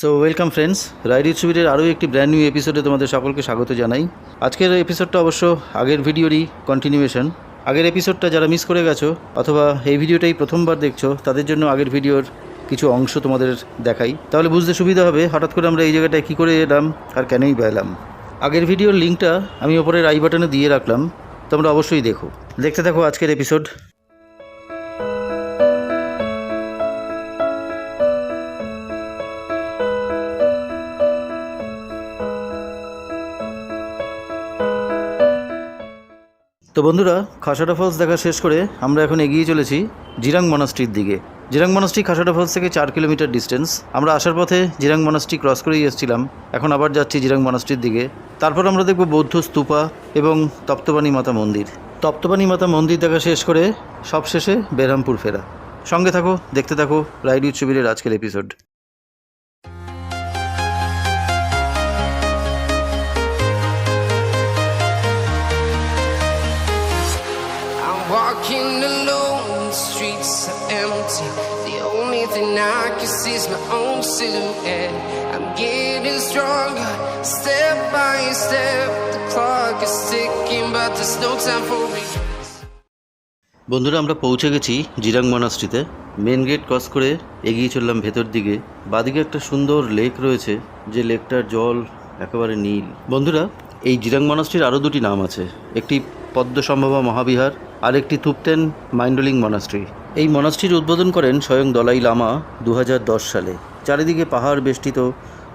So welcome friends, ride with সুবীরের আরও একটি ব্র্যান্ড নিউ এপিসোডে তোমাদের সকলকে স্বাগত জানাই। আজকের এপিসোডটা অবশ্য আগের ভিডিওরই কন্টিনিউয়েশন। আগের এপিসোডটা যারা মিস করে গেছো অথবা এই ভিডিওটাই প্রথমবার দেখছো তাদের জন্য আগের ভিডিওর কিছু অংশ তোমাদের দেখাই, তাহলে বুঝতে সুবিধা হবে হঠাৎ করে আমরা এই জায়গাটায় কী করে এলাম আর কেনই বা এলাম। আগের ভিডিওর লিঙ্কটা আমি ওপরের আই বাটনে দিয়ে রাখলাম, তোমরা অবশ্যই দেখতে থাকো আজকের এপিসোড। তো বন্ধুরা, খাসাড়া ফলস দেখা শেষ করে আমরা এখন এগিয়ে চলেছি জিরাং মনাস্ট্রির দিকে। জিরাং মনাস্ট্রি খাসাড়া ফলস থেকে 4 কিলোমিটার ডিস্টেন্স। আমরা আসার পথে জিরাং মনাস্ট্রি ক্রস করেই এসেছিলাম, এখন আবার যাচ্ছি জিরাং মনাস্ট্রির দিকে। তারপর আমরা দেখব বৌদ্ধ স্তূপা এবং তপ্তপানি মাতা মন্দির। তপ্তপানি মাতা মন্দির দেখা শেষ করে সবশেষে বেরহামপুর ফেরা। সঙ্গে থাকো, দেখতে থাকো রাইড উইথ সুবীরের আজকের episode. Walking alone, the streets are empty. The only thing I can see is my own silhouette. I'm getting stronger, step by step. The clock is ticking, but there's no time for me. বন্ধুরা, আমরা পৌঁছে গেছি Jirang মনাস্ট্রিতে। Main gate cross করে এগিয়ে চললাম ভেতর দিকে। বাদিকে একটা সুন্দর লেক রয়েছে, যে লেকটার জল একেবারে নীল। বন্ধুরা, এই জিরাং মনাস্ট্রির আরও দুটি নাম আছে, একটি পদ্মসম্ভবা মহাবিহার আর একটি থুপটেন মাইন্ডলিং মনাস্ট্রি। এই মনাস্ট্রির উদ্বোধন করেন স্বয়ং দলাই লামা 2010 সালে। চারিদিকে পাহাড় বেষ্টিত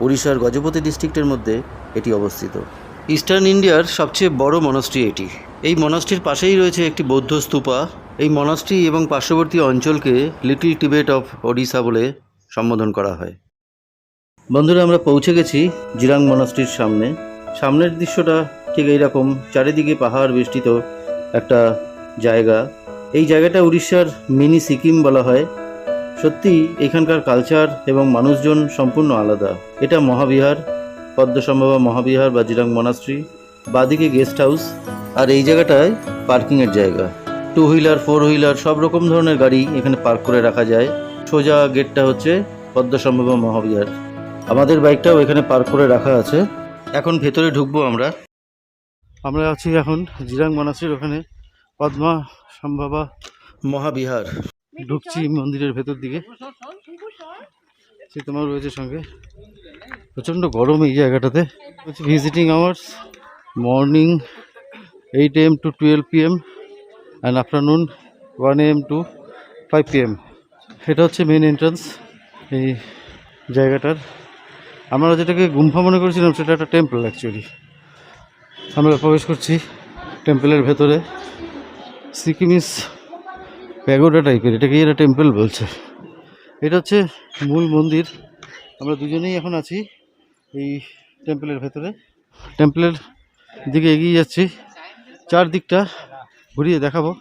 ওড়িশার গজপতি ডিস্ট্রিক্টের মধ্যে এটি অবস্থিত। ইস্টার্ন ইন্ডিয়ার সবচেয়ে বড় মনাস্ট্রি এটি। এই মনাস্ট্রির পাশেই রয়েছে একটি বৌদ্ধ স্তূপা। এই মনাস্ট্রি এবং পার্শ্ববর্তী অঞ্চলকে লিটল টিবেট অফ ওড়িশা বলে সম্বোধন করা হয়। বন্ধুরা, আমরা পৌঁছে গেছি জিরাং মনাস্ট্রির সামনে। সামনের দৃশ্যটা ঠিক এইরকম, চারিদিকে পাহাড় বেষ্টিত একটা জায়গা। এই জায়গাটা উড়িষ্যার মিনি সিকিম বলা হয়। সত্যি এখানকার কালচার এবং মানুষজন সম্পূর্ণ আলাদা। এটা মহাবিহার, পদ্মসম্ভবা মহাবিহার বা জিরাং মনাস্ট্রি। বাদিকে গেস্ট হাউস, আর এই জায়গাটায় পার্কিংয়ের জায়গা। 2 হুইলার 4 হুইলার সব রকম ধরনের গাড়ি এখানে পার্ক করে রাখা যায়। সোজা গেটটা হচ্ছে পদ্মসম্ভবা মহাবিহার। আমাদের বাইকটাও এখানে পার্ক করে রাখা আছে। এখন ভেতরে ঢুকবো আমরা আছি এখন জিরাং মনাস্ট্রির ওখানে পদ্মসম্ভবা মহাবিহার। ঢুকছি মন্দিরের ভেতর দিকে। তোমার রয়েছে সঙ্গে। প্রচণ্ড গরম এই জায়গাটাতে। Visiting hours morning 8 AM to 12 PM and afternoon 1 AM to 5 PM। এটা হচ্ছে মেন এন্ট্রান্স এই জায়গাটার। আমরা যেটাকে গুম্ফা মনে করেছিলাম সেটা একটা টেম্পল অ্যাকচুয়ালি। আমরা প্রবেশ করছি টেম্পলের ভেতরে। সিকিমিস প্যাগোডা টাইপের, এটাকে এরা টেম্পল বলছে। এটা হচ্ছে মূল মন্দির। আমরা দুজনেই এখন আছি এই টেম্পলের ভেতরে। টেম্পলের দিকে এগিয়ে যাচ্ছি, চারদিকটা ঘুরিয়ে দেখাবো।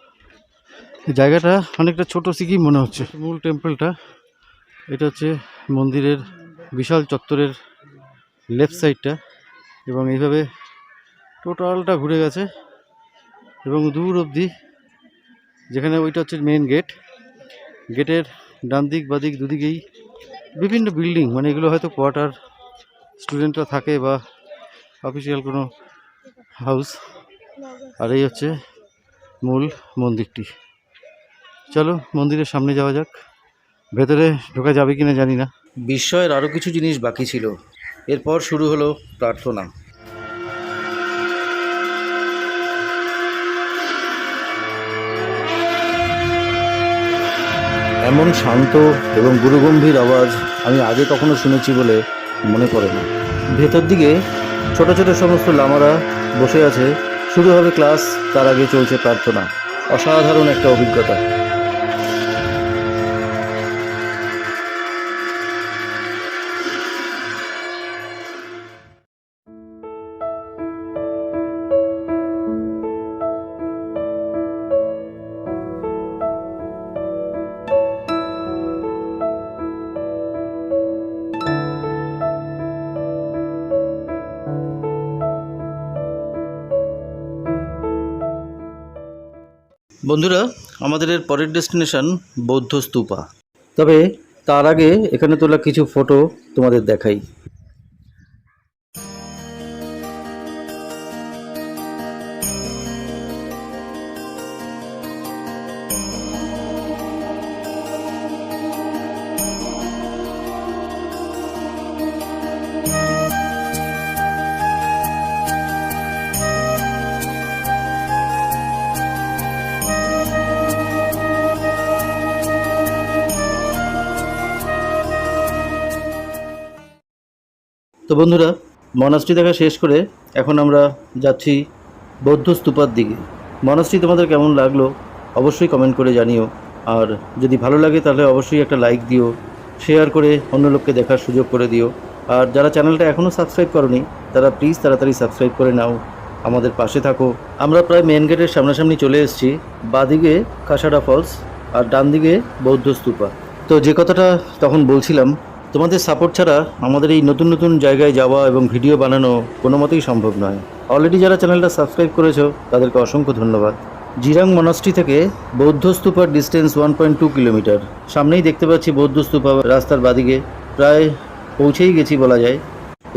জায়গাটা অনেকটা ছোট সিকিম মনে হচ্ছে। মূল টেম্পলটা এটা হচ্ছে মন্দিরের বিশাল চত্বরের লেফট সাইডটা, এবং এইভাবে টোটালটা ঘুরে গেছে এবং দূর অবধি, যেখানে ওইটা হচ্ছে মেন গেট। গেটের ডান দিক বাদিক দুদিকেই বিভিন্ন বিল্ডিং, মানে এগুলো হয়তো কোয়ার্টার, স্টুডেন্টরা থাকে বা অফিসিয়াল কোনো হাউস। আর এই হচ্ছে মূল মন্দিরটি। চলো মন্দিরের সামনে যাওয়া যাক। ভেতরে ঢোকা যাবে কিনা জানি না। বিস্ময়ের আরও কিছু জিনিস বাকি ছিল। এরপর শুরু হলো প্রার্থনা। এমন শান্ত এবং গুরুগম্ভীর আওয়াজ আমি আগে কখনো শুনেছি বলে মনে পড়ে না। ভেতর দিকে ছোট ছোট সমস্ত লামারা বসে আছে। শুরু হবে ক্লাস, তার আগে চলছে প্রার্থনা। অসাধারণ একটা অভিজ্ঞতা। বন্ধুরা, আমাদের এর পরের ডেস্টিনেশন বৌদ্ধ স্তূপা। তবে তার আগে এখানে তোলা কিছু ফটো তোমাদের দেখাই। তো বন্ধুরা, মনাস্ট্রি দেখা শেষ করে এখন আমরা যাচ্ছি বৌদ্ধ স্তূপার দিকে। মনাস্ট্রি তোমাদের কেমন লাগলো অবশ্যই কমেন্ট করে জানিও, আর যদি ভালো লাগে তাহলে অবশ্যই একটা লাইক দিও, শেয়ার করে অন্য লোককে দেখার সুযোগ করে দিও। আর যারা চ্যানেলটা এখনও সাবস্ক্রাইব করনি তারা প্লিজ তাড়াতাড়ি সাবস্ক্রাইব করে নাও, আমাদের পাশে থাকো। আমরা প্রায় মেন গেটের সামনাসামনি চলে এসেছি। বাঁদিকে কাসারা ফলস আর ডান দিকে বৌদ্ধ স্তূপা। তো যে কথাটা তখন বলছিলাম, তোমাদের সাপোর্ট ছাড়া আমাদের এই নতুন নতুন জায়গায় যাওয়া এবং ভিডিও বানানো কোনো মতেই সম্ভব নয়। অলরেডি যারা চ্যানেলটা সাবস্ক্রাইব করেছো তাদেরকে অসংখ্য ধন্যবাদ। জিরাং মনাস্ট্রি থেকে বৌদ্ধ স্তূপার ডিস্টেন্স 1.2 কিলোমিটার। সামনেই দেখতে পাচ্ছি বৌদ্ধ স্তূপা, রাস্তার বাদিকে প্রায় পৌঁছেই গেছি বলা যায়।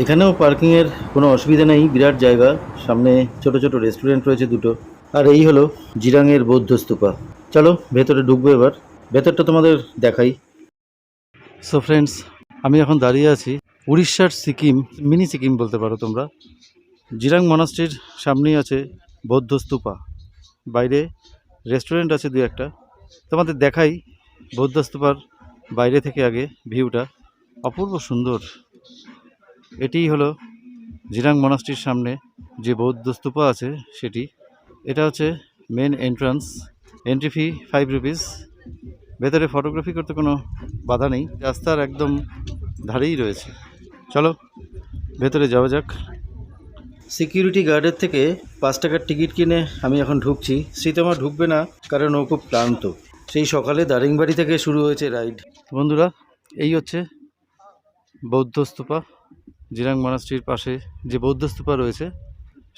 এখানেও পার্কিংয়ের কোনো অসুবিধা নেই, বিরাট জায়গা, সামনে ছোট ছোট রেস্টুরেন্ট রয়েছে দুটো। আর এই হলো জিরাংয়ের বৌদ্ধ স্তূপা। চলো ভেতরে ঢুকবো এবার, ভেতরটা তোমাদের দেখাই। সো ফ্রেন্ডস, আমি এখন দাঁড়িয়ে আছি উড়িষ্যার সিকিম, মিনি সিকিম বলতে পারো তোমরা। জিরাং মনাস্ট্রির সামনেই আছে বৌদ্ধ স্তূপা, বাইরে রেস্টুরেন্ট আছে দু একটা। তোমাদের দেখাই বৌদ্ধ স্তূপার বাইরে থেকে আগে ভিউটা, অপূর্ব সুন্দর। এটিই হলো জিরাং মনাস্ট্রির সামনে যে বৌদ্ধ স্তূপা আছে সেটি। এটা হচ্ছে main entrance, entry fee 5 rupees. ভেতরে ফটোগ্রাফি করতে কোনো বাধা নেই, রাস্তার একদম ধারেই রয়েছে। চলো ভেতরে যাওয়া যাক। সিকিউরিটি গার্ডের থেকে 5 টাকার টিকিট কিনে আমি এখন ঢুকছি। শ্রীতমা ঢুকবে না, কারণ ও খুব ক্লান্ত। সেই সকালে দারিংবাড়ি থেকে শুরু হয়েছে রাইড। বন্ধুরা, এই হচ্ছে বৌদ্ধ স্তূপা। জিরাং মনাস্ট্রির পাশে যে বৌদ্ধ স্তূপা রয়েছে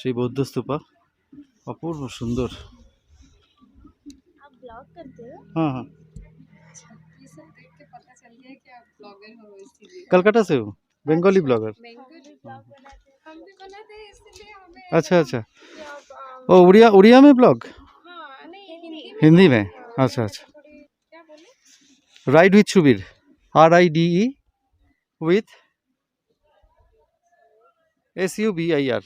সেই বৌদ্ধ স্তূপা, অপূর্ব সুন্দর। हाँ हाँ, कलकत्ता से हूँ, बंगाली ब्लॉगर। अच्छा अच्छा, ओ उड़िया, उड़िया में ब्लॉग, हिंदी में। अच्छा अच्छा, ride with Subir, RIDE with SUBIR।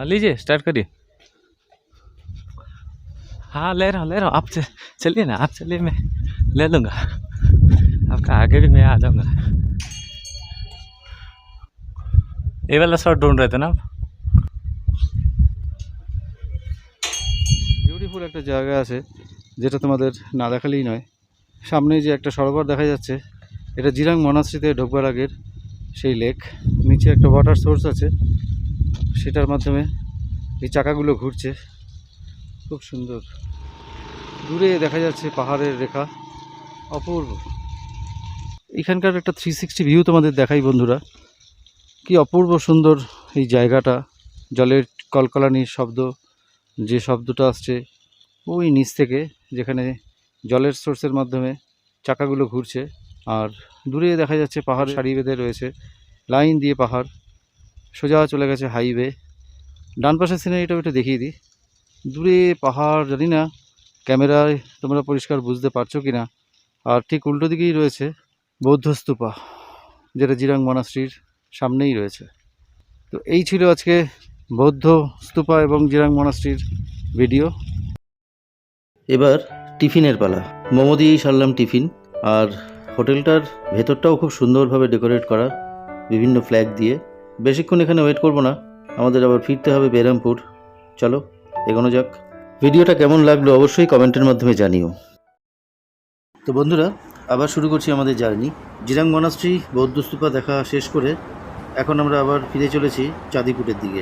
लीजिए, स्टार्ट करिए। हाँ ले रहा हूँ आप चलिए ना, आप चलिए, मैं ले लूँगा आपका, आगे भी मैं आ जाऊँगा। ये वाला शॉट ढूंढ रहे थे ना आप? বিউটিফুল একটা জায়গা আছে যেটা তোমাদের না দেখালেই নয়। সামনে যে একটা সরোবর দেখা যাচ্ছে, এটা জিরাং মনাস্ট্রিতে ঢোকবার আগের সেই লেক। নিচে একটা ওয়াটার সোর্স আছে, সেটার মাধ্যমে এই চাকাগুলো ঘুরছে, খুব সুন্দর। দূরে দেখা যাচ্ছে পাহাড়ের রেখা, অপূর্ব। এখানকার একটা 360 ভিউ তোমাদের দেখাই বন্ধুরা, কি অপূর্ব সুন্দর এই জায়গাটা। জলের কলকলানির শব্দ, যে শব্দটা আসছে ওই নিচ থেকে, যেখানে জলের সোর্সের মাধ্যমে চাকাগুলো ঘুরছে। আর দূরে দেখা যাচ্ছে পাহাড় সারি বেঁধে রয়েছে, লাইন দিয়ে পাহাড়, সোজা চলে গেছে হাইওয়ে। ডান পাশের সিনারিটাও একটু দেখিয়ে দিই। দূরে পাহাড়, জানি না ক্যামেরায় তোমরা পরিষ্কার বুঝতে পারছো কি না। আর ঠিক উল্টো দিকেই রয়েছে বৌদ্ধ স্তূপা, যেটা জিরাং মনাস্ট্রির সামনেই রয়েছে। তো এই ছিল আজকে বৌদ্ধ স্তূপা এবং জিরাং মনাস্ট্রির ভিডিও। এবার টিফিনের পালা। মোমো দিয়েই সারলাম টিফিন। আর হোটেলটার ভেতরটাও খুব সুন্দরভাবে ডেকোরেট করা, বিভিন্ন ফ্ল্যাগ দিয়ে। বেশিক্ষণ এখানে ওয়েট করব না, আমাদের আবার ফিরতে হবে বেরামপুর। চলো এগোনো যাক। ভিডিওটা কেমন লাগলো অবশ্যই কমেন্টের মাধ্যমে জানিও। তো বন্ধুরা, আবার শুরু করছি আমাদের জার্নি। জিরাং মনাস্ট্রি বৌদ্ধ স্তূপা দেখা শেষ করে এখন আমরা আবার ফিরে চলেছি চাঁদিপুটের দিকে।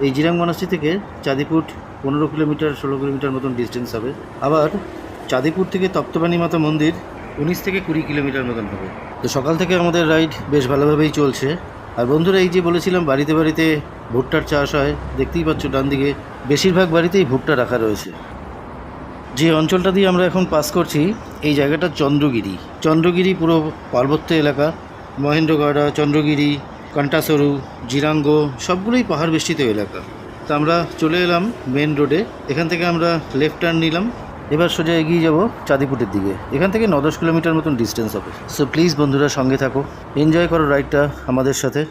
এই জিরাং মনাস্ট্রি থেকে চাঁদিপুট 15 কিলোমিটার 16 কিলোমিটার মতন ডিস্টেন্স হবে। আবার চাঁদিপুর থেকে তপ্তপানি মাতা মন্দির 19 থেকে 20 কিলোমিটার মতন হবে। তো সকাল থেকে আমাদের রাইড বেশ ভালোভাবেই চলছে। আর বন্ধুরা, এই যে বলেছিলাম বাড়িতে বাড়িতে ভুট্টার চাষ হয়, দেখতেই পাচ্ছ ডান দিকে বেশিরভাগ বাড়িতেই ভুট্টা রাখা রয়েছে। যে অঞ্চলটা দিয়ে আমরা এখন পাস করছি এই জায়গাটা চন্দ্রগিরি। চন্দ্রগিরি পুরো পার্বত্য এলাকা। মহেন্দ্রগড়া, চন্দ্রগিরি, কান্টাসরু, জিরাঙ্গ সবগুলোই পাহাড় বেষ্টিত এলাকা। তো আমরা চলে এলাম মেন রোডে। এখান থেকে আমরা লেফট টার্ন নিলাম। এবার সোজা এগিয়ে যাব চাঁদিপুটের দিকে। এখান থেকে 9-10 কিলোমিটার মতন ডিস্টেন্স হবে। সো প্লিজ বন্ধুরা সঙ্গে থাকো, এনজয় করো রাইডটা আমাদের সাথে।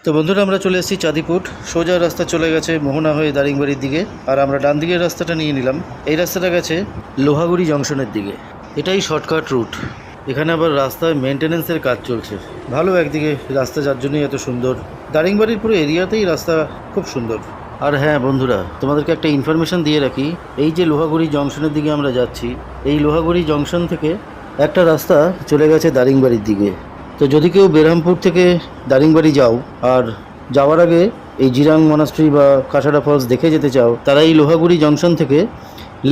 তো বন্ধুরা, আমরা চলে এসেছি চাঁদিপুট। সোজা রাস্তা চলে গেছে মোহনা হয়ে দারিংবাড়ির দিকে। আর আমরা ডান দিকের রাস্তাটা নিয়ে নিলাম। এই রাস্তাটা গেছে লোহাগুড়ি জংশনের দিকে। এটাই শর্টকাট রুট। এখানে আবার রাস্তায় মেনটেনেন্সের কাজ চলছে। ভালো একদিকে রাস্তা, যার জন্যই এত সুন্দর। দারিংবাড়ির পুরো এরিয়াতেই রাস্তা খুব সুন্দর। আর হ্যাঁ বন্ধুরা, তোমাদেরকে একটা ইনফরমেশন দিয়ে রাখি। এই যে লোহাগুড়ি জংশনের দিকে আমরা যাচ্ছি, এই লোহাগুড়ি জংশন থেকে একটা রাস্তা চলে গেছে দারিংবাড়ির দিকে। তো যদি কেউ বেরহামপুর থেকে দারিংবাড়ি যাও আর যাওয়ার আগে এই জিরাং মনাস্ট্রি বা কাছাড়া ফলস দেখে যেতে চাও, তারা এই লোহাগুড়ি জংশন থেকে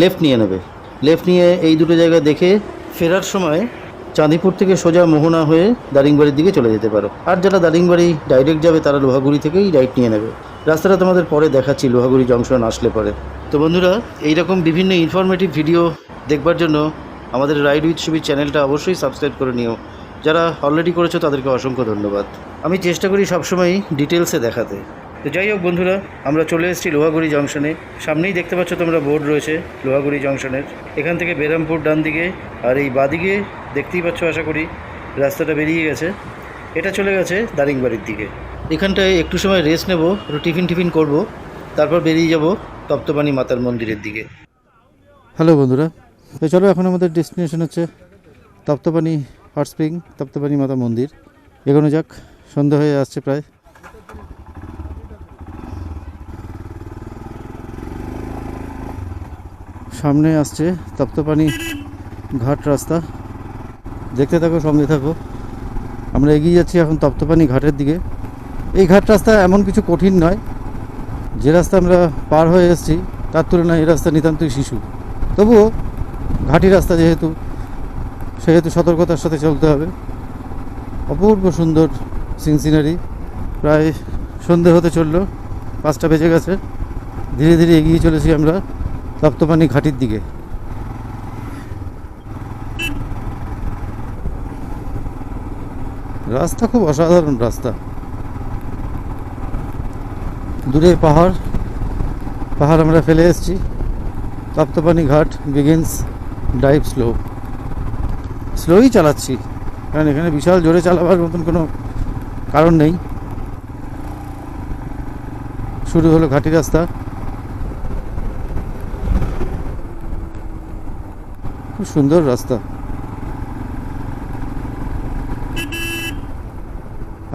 লেফট নিয়ে নেবে। লেফট নিয়ে এই দুটো জায়গা দেখে ফেরার সময় চাঁদিপুর থেকে সোজা মোহনা হয়ে দারিংবাড়ির দিকে চলে যেতে পারো। আর যারা দারিংবাড়ি ডাইরেক্ট যাবে তারা লোহাগুড়ি থেকেই রাইট নিয়ে নেবে। রাস্তাটা তোমাদের পরে দেখাচ্ছি লোহাগুড়ি জংশন আসলে পরে। তো বন্ধুরা, এইরকম বিভিন্ন ইনফরমেটিভ ভিডিও দেখবার জন্য আমাদের রাইড উইথ সুবীর চ্যানেলটা অবশ্যই সাবস্ক্রাইব করে নিও। যারা অলরেডি করেছো তাদেরকে অসংখ্য ধন্যবাদ। আমি চেষ্টা করি সবসময় ডিটেলসে দেখাতে। তো যাই হোক বন্ধুরা, আমরা চলে এসেছি লোহাগুড়ি জংশনে। সামনেই দেখতে পাচ্ছ তোমরা বোর্ড রয়েছে লোহাগুড়ি জংশনের। এখান থেকে বেরামপুর ডান দিকে, আর এই বাদিকে দেখতেই পাচ্ছ আশা করি রাস্তাটা বেরিয়ে গেছে। এটা চলে গেছে দারিংবাড়ির দিকে। এখানটায় একটু সময় রেস্ট নেব, একটু টিফিন করব, তারপর বেরিয়ে যাব তপ্তপানি মাতার মন্দিরের দিকে। হ্যালো বন্ধুরা, তো চলো এখন আমাদের ডেস্টিনেশন হচ্ছে তপ্তপানি হট স্প্রিং, তপ্তপানি মাতা মন্দির। এগোনো যাক, সন্ধ্যা হয়ে আসছে প্রায়। সামনে আসছে তপ্তপানি ঘাট রাস্তা, দেখতে থাকো, সঙ্গে থাকো। আমরা এগিয়ে যাচ্ছি এখন তপ্তপানি ঘাটের দিকে। এই ঘাট রাস্তা এমন কিছু কঠিন নয়। যে রাস্তা আমরা পার হয়ে এসেছি তার তুলনায় এই রাস্তা নিতান্তই শিশু। তবুও ঘাটি রাস্তা সেহেতু সতর্কতার সাথে চলতে হবে। অপূর্ব সুন্দর সিনারি। প্রায় সন্ধে হতে চললো, 5টা বেজে গেছে। ধীরে ধীরে এগিয়ে চলেছি আমরা তপ্তপানি ঘাটির দিকে। রাস্তা খুব অসাধারণ রাস্তা। দূরে পাহাড় আমরা ফেলে এসেছি। তপ্তপানি ঘাট বিগিনস ড্রাইভ স্লোই চালাচ্ছি, কারণ এখানে বিশাল জোরে চালাবার মতন কোনো কারণ নেই। শুরু হলো ঘাটি রাস্তা। খুব সুন্দর রাস্তা।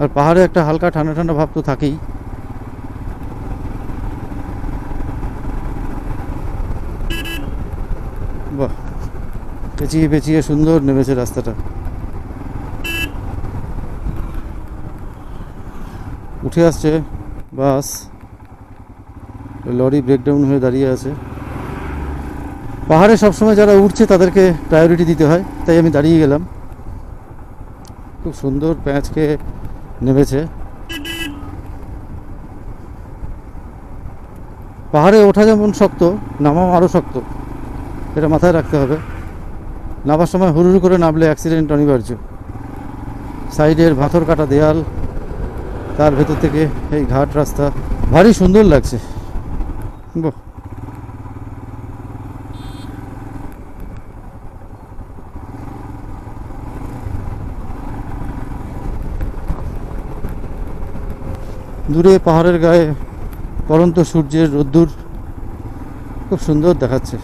আর পাহাড়ে একটা হালকা ঠান্ডা ঠান্ডা ভাব তো থাকেই। বাহ, পেঁচিয়ে সুন্দর নেমেছে রাস্তাটা। উঠে আসছে বাস, লরি ব্রেকডাউন হয়ে দাঁড়িয়ে আছে। পাহাড়ে সবসময় যারা উঠছে তাদেরকে প্রায়োরিটি দিতে হয়, তাই আমি দাঁড়িয়ে গেলাম। খুব সুন্দর প্যাঁচকে নেমেছে। পাহাড়ে ওঠা যেমন শক্ত, নামাও আরও শক্ত, এটা মাথায় রাখতে হবে। নামার সময় হুড়ুড়ু করে নামলে অ্যাক্সিডেন্ট অনিবার্য। সাইডের পাথর কাটা দেয়াল, তার ভেতর থেকে এই ঘাট রাস্তা, ভারী সুন্দর লাগছে। বাহ, দূরে পাহাড়ের গায়ে পড়ন্ত সূর্যের রোদ্দুর খুব সুন্দর দেখাচ্ছে।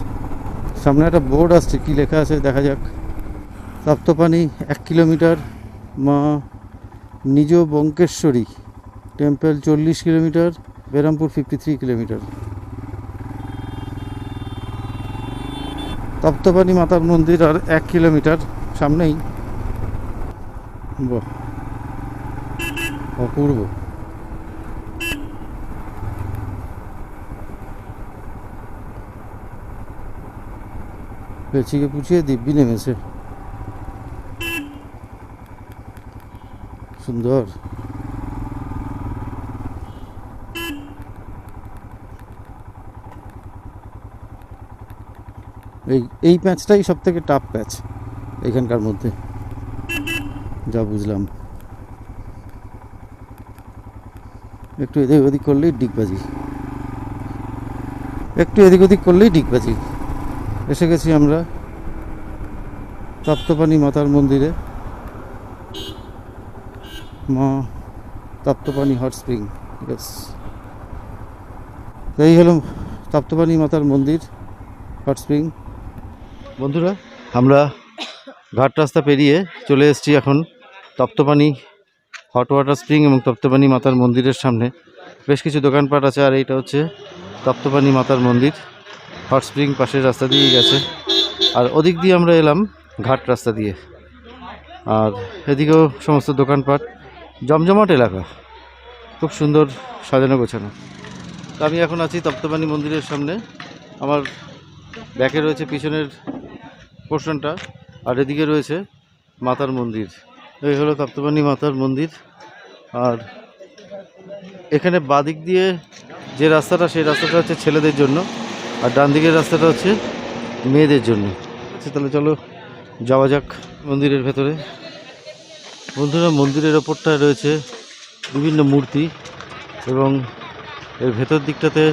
সামনে একটা বোর্ড আসছে, কি লেখা আছে দেখা যাক। তপ্তপানি 1 কিলোমিটার, মা নিজ বঙ্কেশ্বরী টেম্পল 40 কিলোমিটার, বেরামপুর 53 কিলোমিটার। তপ্তপানি মাতার মন্দির আর 1 কিলোমিটার সামনেই। বাহ, অপূর্ব। পেঁচিকে পুছিয়ে দিব্যি নেমেছে, সুন্দর। এই প্যাচটাই সব থেকে টাফ প্যাচ এখানকার মধ্যে, যা বুঝলাম। একটু এদিক ওদিক করলেই ডিগবাজি, একটু এদিক ওদিক করলেই ডিগবাজি। এসে গেছি আমরা তপ্তপানি মাতার মন্দিরে, মা তপ্তপানি হট স্প্রিং। ব্যাস, এই হলো তপ্তপানি মাতার মন্দির, হট স্প্রিং। বন্ধুরা, আমরা ঘাট রাস্তা পেরিয়ে চলে এসেছি এখন তপ্তপানি হট ওয়াটার স্প্রিং এবং তপ্তপানি মাতার মন্দিরের সামনে। বেশ কিছু দোকানপাট আছে, আর এইটা হচ্ছে তপ্তপানি মাতার মন্দির। হট স্প্রিং পাশের রাস্তা দিয়েই গেছে, আর ওদিক দিয়ে আমরা এলাম ঘাট রাস্তা দিয়ে। আর এদিকেও সমস্ত দোকানপাট, জমজমাট এলাকা, খুব সুন্দর সাজানো গোছানো। তো আমি এখন আছি তপ্তপানি মন্দিরের সামনে। আমার ব্যাকে রয়েছে পিছনের পোর্শনটা, আর এদিকে রয়েছে মাতার মন্দির। এই হলো তপ্তপানি মাতার মন্দির। আর এখানে বাদিক দিয়ে যে রাস্তাটা, সেই রাস্তাটা হচ্ছে ছেলেদের জন্য, আর ডান দিকের রাস্তাটা হচ্ছে মেয়েদের জন্য। আচ্ছা, তাহলে চলো যাওয়া যাক মন্দিরের ভেতরে। বন্ধুরা, মন্দিরের ওপরটায় রয়েছে বিভিন্ন মূর্তি, এবং এর ভেতর দিকটাতে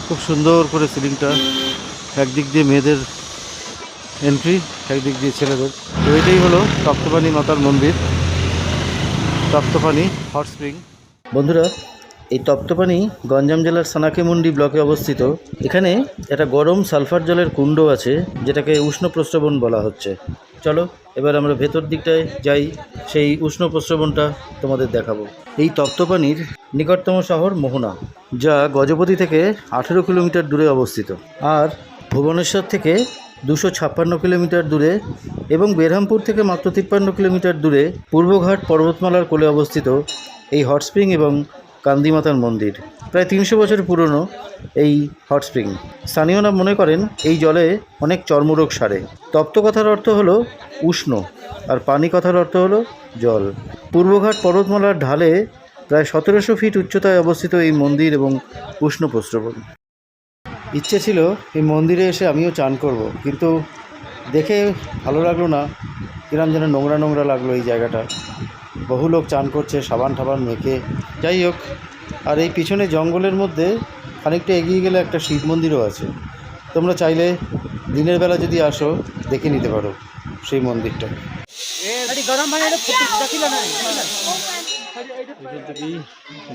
খুব সুন্দর করে সিলিংটা, একদিক দিয়ে মেয়েদের এন্ট্রি, একদিক দিয়ে ছেলেদের। তো এটাই হলো তপ্তপানি মাতার মন্দির, তপ্তপানি হট স্প্রিং। বন্ধুরা, এই তপ্তপানি গঞ্জাম জেলার সানাকেমুন্ডি ব্লকে অবস্থিত। এখানে একটা গরম সালফার জলের কুণ্ড আছে, যেটাকে উষ্ণ প্রস্রবণ বলা হচ্ছে। চলো এবার আমরা ভেতর দিকটায় যাই, সেই উষ্ণ প্রস্রবণটা তোমাদের দেখাবো। এই তপ্তপানির নিকটতম শহর মোহনা, যা গজপতি থেকে 18 কিলোমিটার দূরে অবস্থিত, আর ভুবনেশ্বর থেকে 256 কিলোমিটার দূরে, এবং বেরহামপুর থেকে মাত্র 53 কিলোমিটার দূরে পূর্বঘাট পর্বতমালার কোলে অবস্থিত এই হট স্প্রিং এবং কান্দিমাতার মন্দির। প্রায় 300 বছর পুরনো এই হট স্প্রিং। স্থানীয়রা মনে করেন এই জলে অনেক চর্মরোগ সারে। তপ্ত কথার অর্থ হলো উষ্ণ, আর পানি কথার অর্থ হলো জল। পূর্বঘাট পর্বতমালার ঢালে প্রায় 1700 ফিট উচ্চতায় অবস্থিত এই মন্দির এবং উষ্ণ প্রস্রবণ। ইচ্ছে ছিল এই মন্দিরে এসে আমিও চান করব, কিন্তু দেখে ভালো লাগলো না, কিরম যেন নোংরা নোংরা লাগলো এই জায়গাটা। বহু লোক চান করছে সাবান টাবান মেখে। যাই হোক, আর এই পিছনে জঙ্গলের মধ্যে খানিকটা এগিয়ে গেলে একটা শিব মন্দিরও আছে। তোমরা চাইলে দিনের বেলা যদি আসো, দেখে নিতে পারো সেই মন্দিরটা। এখান থেকেই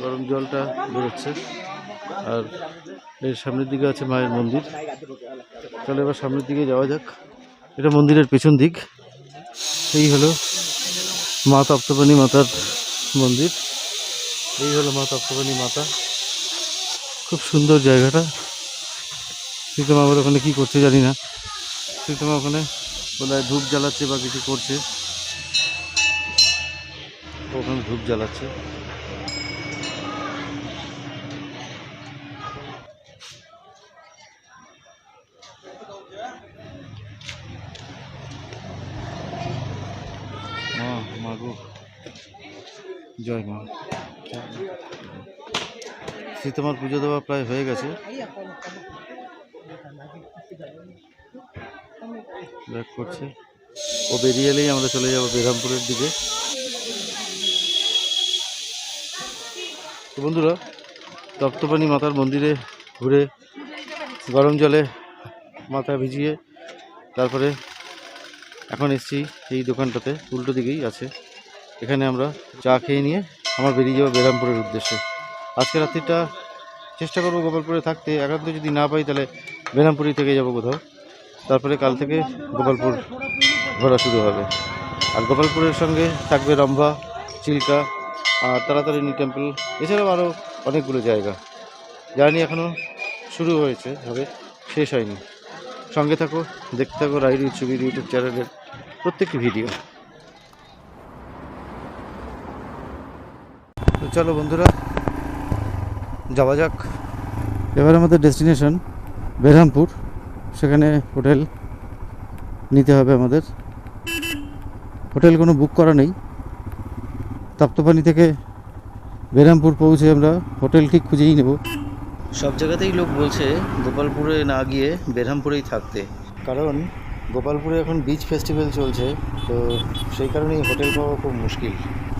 গরম জলটা বেরোচ্ছে, আর এর সামনের দিকে আছে মায়ের মন্দির। চলো এবার সামনের দিকে যাওয়া যাক। এটা মন্দিরের পেছন দিক। এই হলো মা তপ্তপানি মাতার মন্দির, এই হলো মা তপ্তপানি মাতা। খুব সুন্দর জায়গাটা। প্রীতমা আবার ওখানে কী করছে জানি না। প্রীতমা ওখানে বোধহয় ধূপ জ্বালাচ্ছে বা কিছু করছে, ওখানে ধূপ জ্বালাচ্ছে। মাগো জয় মা। সীতামার পুজো দেওয়া প্রায় হয়ে গেছে, ব্যাক করছে। ও বেরিয়ে এলেই আমরা চলে যাব বেরামপুরের দিকে। তো বন্ধুরা, তপ্তপানি মাতার মন্দিরে ঘুরে গরম জলে মাথা ভিজিয়ে তারপরে এখন এসেছি এই দোকানটাতে, উল্টো দিকেই আছে। এখানে আমরা চা খেয়ে নিয়ে আমার বেরিয়ে যাবো বেরামপুরের উদ্দেশ্যে। আজকে রাত্রিটা চেষ্টা করবো গোপালপুরে থাকতে, একান্ত যদি না পাই তাহলে বেরামপুরই থেকে যাব কোথাও। তারপরে কাল থেকে গোপালপুর ঘোরা শুরু হবে। আর গোপালপুরের সঙ্গে থাকবে রম্ভা, চিল্কা আর তারাতারিণী টেম্পল, এছাড়াও আরও অনেকগুলো জায়গা। জার্নি এখনও শুরু হয়েছে, হবে শেষ হয়নি। সঙ্গে থাকো, দেখতে থাকো রাইড উইথ সুবীর ইউটিউব চ্যানেলের প্রত্যেকটি ভিডিও। তো চলো বন্ধুরা, যাওয়া যাক। এবার আমাদের ডেস্টিনেশন বেরহামপুর, সেখানে হোটেল নিতে হবে আমাদের। হোটেল কোনো বুক করা নেই। তপ্তপানি থেকে বেরহামপুর পৌঁছে আমরা হোটেল ঠিক খুঁজেই নেব। সব জায়গাতেই লোক বলছে গোপালপুরে না গিয়ে বেরহামপুরেই থাকতে, কারণ গোপালপুরে এখন বিচ ফেস্টিভ্যাল চলছে, তো সেই কারণেই হোটেল পাওয়া খুব মুশকিল।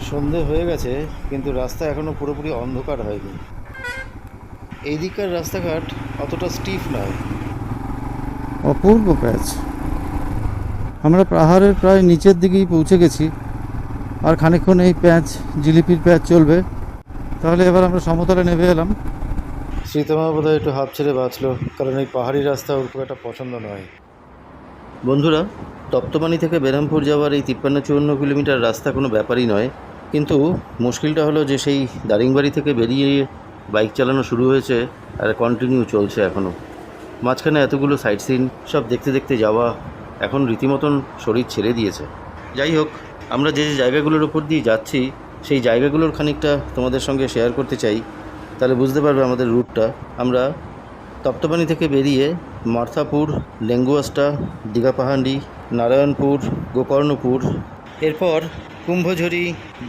সন্ধে হয়ে গেছে কিন্তু রাস্তা এখনও পুরোপুরি অন্ধকার হয়নি। এই দিককার রাস্তাঘাট অতটা স্টিফ নয়। অপূর্ব প্যাচ। আমরা পাহাড়ের প্রায় নিচের দিকেই পৌঁছে গেছি, আর খানিকক্ষণ এই প্যাচ, জিলিপির প্যাচ চলবে, তাহলে এবার আমরা সমতলে নেমে এলাম। শ্রীতমা বোধহয় একটু হাফ ছেড়ে বাঁচলো, কারণ এই পাহাড়ি রাস্তা ওর খুব একটা পছন্দ নয়। বন্ধুরা, তপ্তপানি থেকে বেরহামপুর যাওয়ার এই 53-54 কিলোমিটার রাস্তা কোনো ব্যাপারই নয়, কিন্তু মুশকিলটা হলো যে সেই দারিংবাড়ি থেকে বেরিয়ে বাইক চালানো শুরু হয়েছে আর কন্টিনিউ চলছে এখনও। মাঝখানে এতগুলো সাইট সিন সব দেখতে দেখতে যাওয়া এখন রীতিমতন শরীর ছেড়ে দিয়েছে। যাই হোক, আমরা যে যে জায়গাগুলোর উপর দিয়ে যাচ্ছি সেই জায়গাগুলোর খানিকটা তোমাদের সঙ্গে শেয়ার করতে চাই, তাহলে বুঝতে পারবে আমাদের রুটটা। আমরা তপ্তপানি থেকে বেরিয়ে মার্থাপুর, লেঙ্গুয়াস্টা, দীঘাপাহান্ডি, নারায়ণপুর, গোকর্ণপুর, এরপর কুম্ভঝুরি,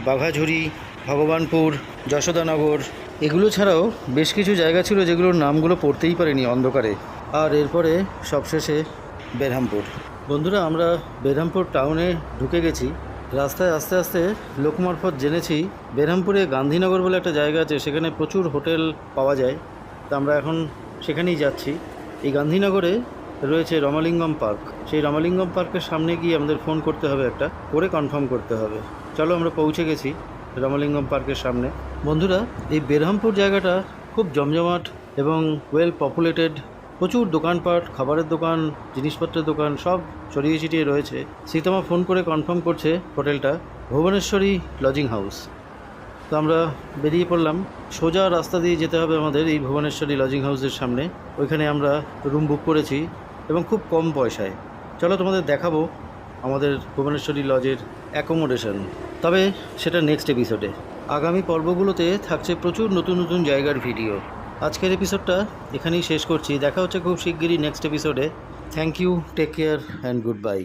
বাঘাঝুরি, ভগবানপুর, যশোদানগর, এগুলো ছাড়াও বেশ কিছু জায়গা ছিল যেগুলোর নামগুলো পড়তেই পারিনি অন্ধকারে। আর এরপরে সবশেষে বেরহামপুর। বন্ধুরা, আমরা বেরহামপুর টাউনে ঢুকে গেছি। রাস্তায় আস্তে আস্তে লোক মারফত জেনেছি বেরহামপুরে গান্ধীনগর বলে একটা জায়গা আছে, সেখানে প্রচুর হোটেল পাওয়া যায়। তা আমরা এখন সেখানেই যাচ্ছি। এই গান্ধীনগরে রয়েছে রমালিঙ্গম পার্ক। সেই রমালিঙ্গম পার্কের সামনে গিয়ে আমাদের ফোন করতে হবে, একটা করে কনফার্ম করতে হবে। চলো, আমরা পৌঁছে গেছি রমালিঙ্গম পার্কের সামনে। বন্ধুরা, এই বেরহামপুর জায়গাটা খুব জমজমাট এবং ওয়েল পপুলেটেড। প্রচুর দোকানপাট, খাবারের দোকান, জিনিসপত্রের দোকান সব ছড়িয়ে ছিটিয়ে রয়েছে। সীতামা ফোন করে কনফার্ম করছে হোটেলটা ভুবনেশ্বরী লজিং হাউস। তো আমরা বেরিয়ে পড়লাম। সোজা রাস্তা দিয়ে যেতে হবে আমাদের এই ভুবনেশ্বরী লজিং হাউসের সামনে। ওইখানে আমরা রুম বুক করেছি এবং খুব কম পয়সায়। চলো তোমাদের দেখাবো আমাদের ভুবনেশ্বরী লজের অ্যাকোমোডেশন, তবে সেটা নেক্সট এপিসোডে। আগামী পর্বগুলোতে থাকছে প্রচুর নতুন নতুন জায়গার ভিডিও। আজকের এপিসোডটা এখানেই শেষ করছি। দেখা হচ্ছে খুব শিগগিরই নেক্সট এপিসোডে। Thank you, take care and good bye.